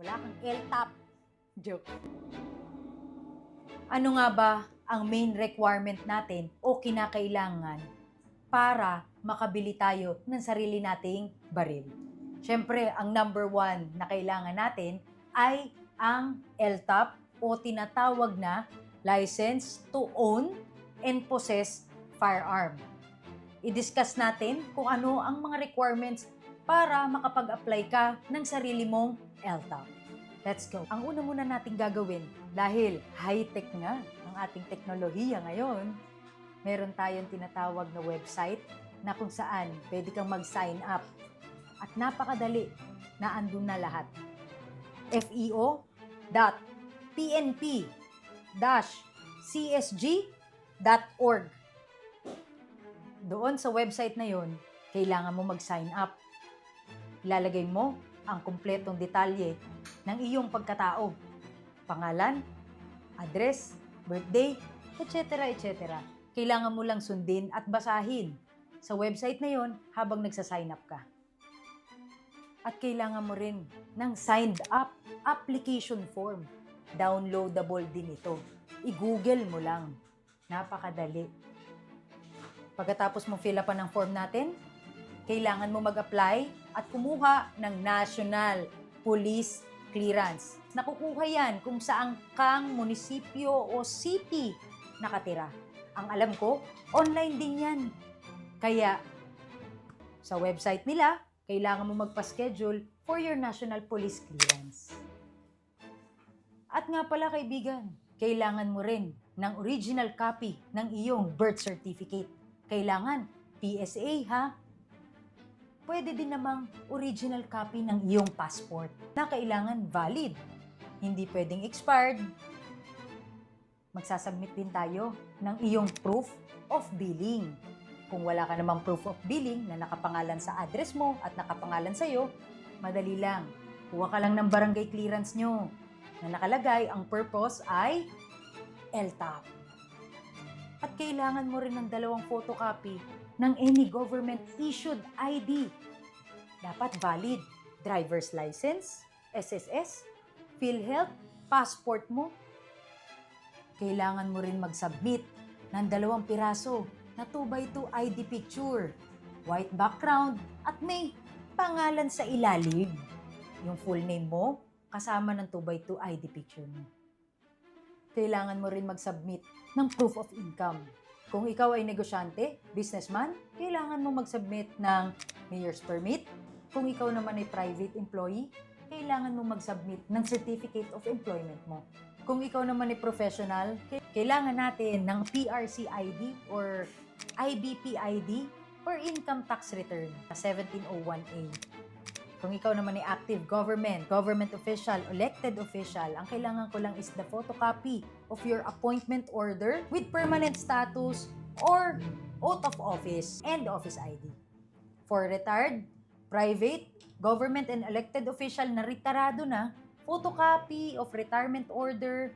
Wala kang LTAP. Joke. Ano nga ba ang main requirement natin o kinakailangan para makabili tayo ng sarili nating baril? Siyempre, ang number one na kailangan natin ay ang LTAP o tinatawag na License to Own and Possess Firearm. I-discuss natin kung ano ang mga requirements para makapag-apply ka ng sarili mong LTAP. Let's go. Ang una muna nating gagawin, dahil high-tech nga ang ating teknolohiya ngayon, meron tayong tinatawag na website na kung saan pwede kang mag-sign up. At napakadali na andun na lahat. feo.pnp-csg.org. Doon sa website na yon, kailangan mo mag-sign up. Ilalagay mo ang kumpletong detalye ng iyong pagkatao. Pangalan, address, birthday, etc. etc. Kailangan mo lang sundin at basahin sa website na yon habang nagsa-sign up ka. At kailangan mo rin ng signed up application form. Downloadable din ito. I-google mo lang. Napakadali. Pagkatapos mo fill upan ng form natin, kailangan mo mag-apply at kumuha ng National Police Clearance. Nakukuha yan kung saan kang munisipyo o city nakatira. Ang alam ko, online din yan. Kaya, sa website nila, kailangan mo magpa-schedule for your National Police Clearance. At nga pala kaibigan, kailangan mo rin ng original copy ng iyong birth certificate. Kailangan PSA ha? Pwede din namang original copy ng iyong passport na kailangan valid. Hindi pwedeng expired. Magsasubmit din tayo ng iyong proof of billing. Kung wala ka namang proof of billing na nakapangalan sa address mo at nakapangalan sa'yo, madali lang. Kuha ka lang ng barangay clearance nyo na nakalagay ang purpose ay LTAP. At kailangan mo rin ng 2 photocopy ng any government-issued ID. Dapat valid. Driver's license, SSS, PhilHealth, passport mo. Kailangan mo rin mag-submit ng 2 piraso na 2x2 ID picture, white background, at may pangalan sa ilalim. Yung full name mo, kasama ng 2x2 ID picture mo. Kailangan mo rin mag-submit ng proof of income. Kung ikaw ay negosyante, businessman, kailangan mo mag-submit ng mayor's permit. Kung ikaw naman ay private employee, kailangan mo mag-submit ng certificate of employment mo. Kung ikaw naman ay professional, kailangan natin ng PRC ID or IBP ID or income tax return, 1701A. Kung ikaw naman ay active government official, elected official, ang kailangan ko lang is the photocopy of your appointment order with permanent status or oath of office and office ID. For retired, private, government and elected official na retirado na, photocopy of retirement order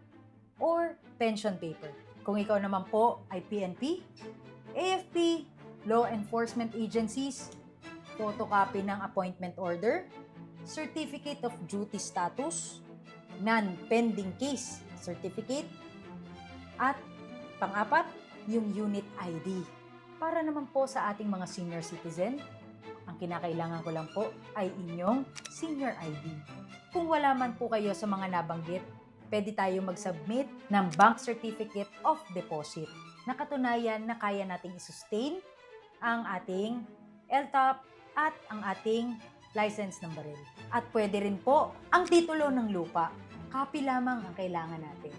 or pension paper. Kung ikaw naman po ay PNP, AFP, law enforcement agencies, photocopy ng appointment order, certificate of duty status, non-pending case certificate, at pang-4, yung unit ID. Para naman po sa ating mga senior citizen, ang kinakailangan ko lang po ay inyong senior ID. Kung wala man po kayo sa mga nabanggit, pwede tayo mag-submit ng bank certificate of deposit na katunayan na kaya nating i-sustain ang ating LTAP at ang ating license ng baril. At pwede rin po ang titulo ng lupa. Copy lamang ang kailangan natin.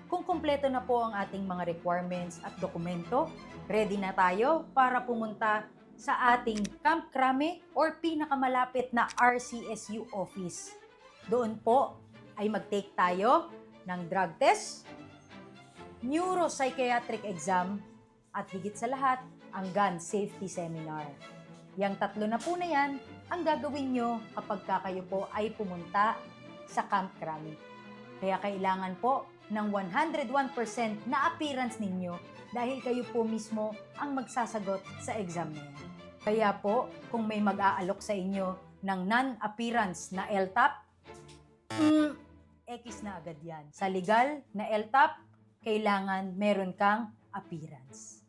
Kung kumpleto na po ang ating mga requirements at dokumento, ready na tayo para pumunta sa ating Camp Crame or pinakamalapit na RCSU office. Doon po ay mag-take tayo ng drug test, neuropsychiatric exam, at higit sa lahat, ang gun safety seminar. Yang 3 na po na yan, ang gagawin nyo kapag kayo po ay pumunta sa Camp Crame. Kaya kailangan po ng 101% na appearance ninyo dahil kayo po mismo ang magsasagot sa exam na yan. Kaya po, kung may mag-aalok sa inyo ng non-appearance na LTAP, X na agad yan. Sa legal na LTAP, kailangan meron kang appearance.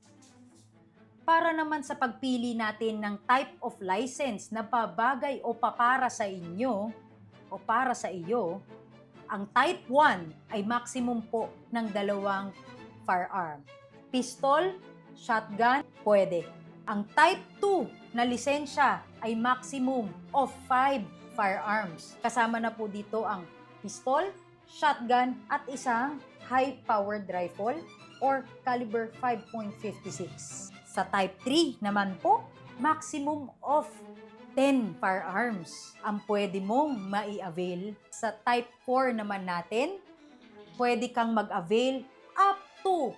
Para naman sa pagpili natin ng type of license na babagay o papara sa inyo o para sa iyo, ang type 1 ay maximum po ng 2 firearm. Pistol, shotgun, pwede. Ang type 2 na lisensya ay maximum of 5 firearms. Kasama na po dito ang pistol, shotgun, at isang high-powered rifle or caliber 5.56. Sa type 3 naman po, maximum of 10 firearms ang pwede mong mai-avail. Sa type 4 naman natin, pwede kang mag-avail up to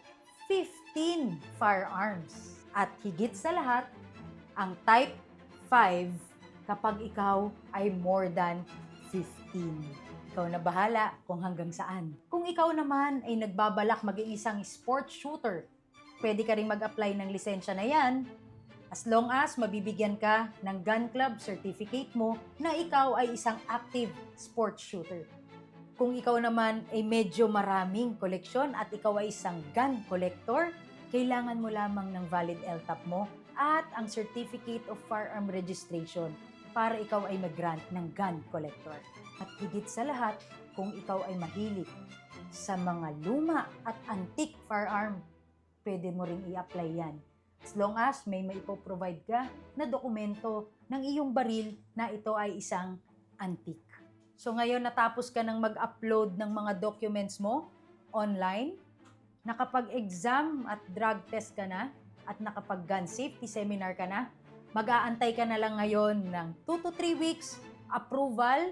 15 firearms. At higit sa lahat, ang type 5 kapag ikaw ay more than 15. Ikaw na bahala kung hanggang saan. Kung ikaw naman ay nagbabalak maging isang sports shooter, pwede ka rin mag-apply ng lisensya na yan as long as mabibigyan ka ng gun club certificate mo na ikaw ay isang active sports shooter. Kung ikaw naman ay medyo maraming koleksyon at ikaw ay isang gun collector, kailangan mo lamang ng valid LTAP mo at ang Certificate of Firearm Registration para ikaw ay mag-grant ng gun collector. At higit sa lahat, kung ikaw ay mahilig sa mga luma at antique firearm, pwede mo ring i-apply yan. As long as may maipoprovide ka na dokumento ng iyong baril na ito ay isang antique. So ngayon natapos ka ng mag-upload ng mga documents mo online, nakapag-exam at drug test ka na, at nakapag-gun safety seminar ka na, mag-aantay ka na lang ngayon ng 2 to 3 weeks approval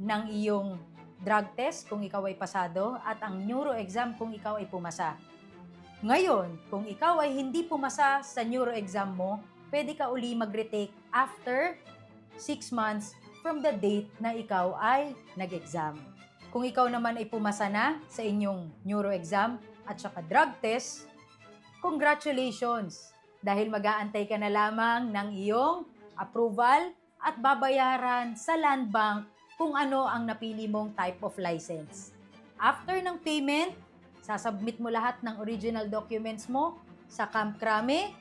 ng iyong drug test kung ikaw ay pasado at ang neuro exam kung ikaw ay pumasa. Ngayon, kung ikaw ay hindi pumasa sa neuro exam mo, pwede ka uli mag-retake after 6 months from the date na ikaw ay nag-exam. Kung ikaw naman ay pumasa na sa inyong neuro exam at saka drug test, congratulations! Dahil mag-aantay ka na lamang ng iyong approval at babayaran sa land bank kung ano ang napili mong type of license. After ng payment, sasubmit mo lahat ng original documents mo sa Camp Crame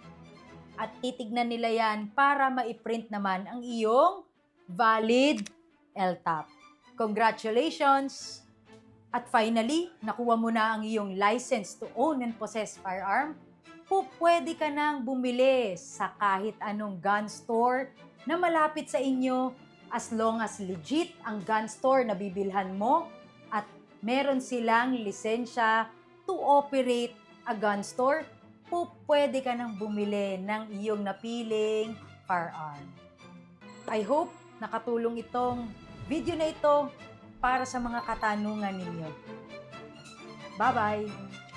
at titignan nila yan para ma-print naman ang iyong valid LTAP. Congratulations! At finally, nakuha mo na ang iyong license to own and possess firearm. Pwede ka nang bumili sa kahit anong gun store na malapit sa inyo as long as legit ang gun store na bibilhan mo at meron silang lisensya to operate a gun store, pwede ka nang bumili ng iyong napiling firearm. I hope nakatulong itong video na ito para sa mga katanungan ninyo. Bye-bye!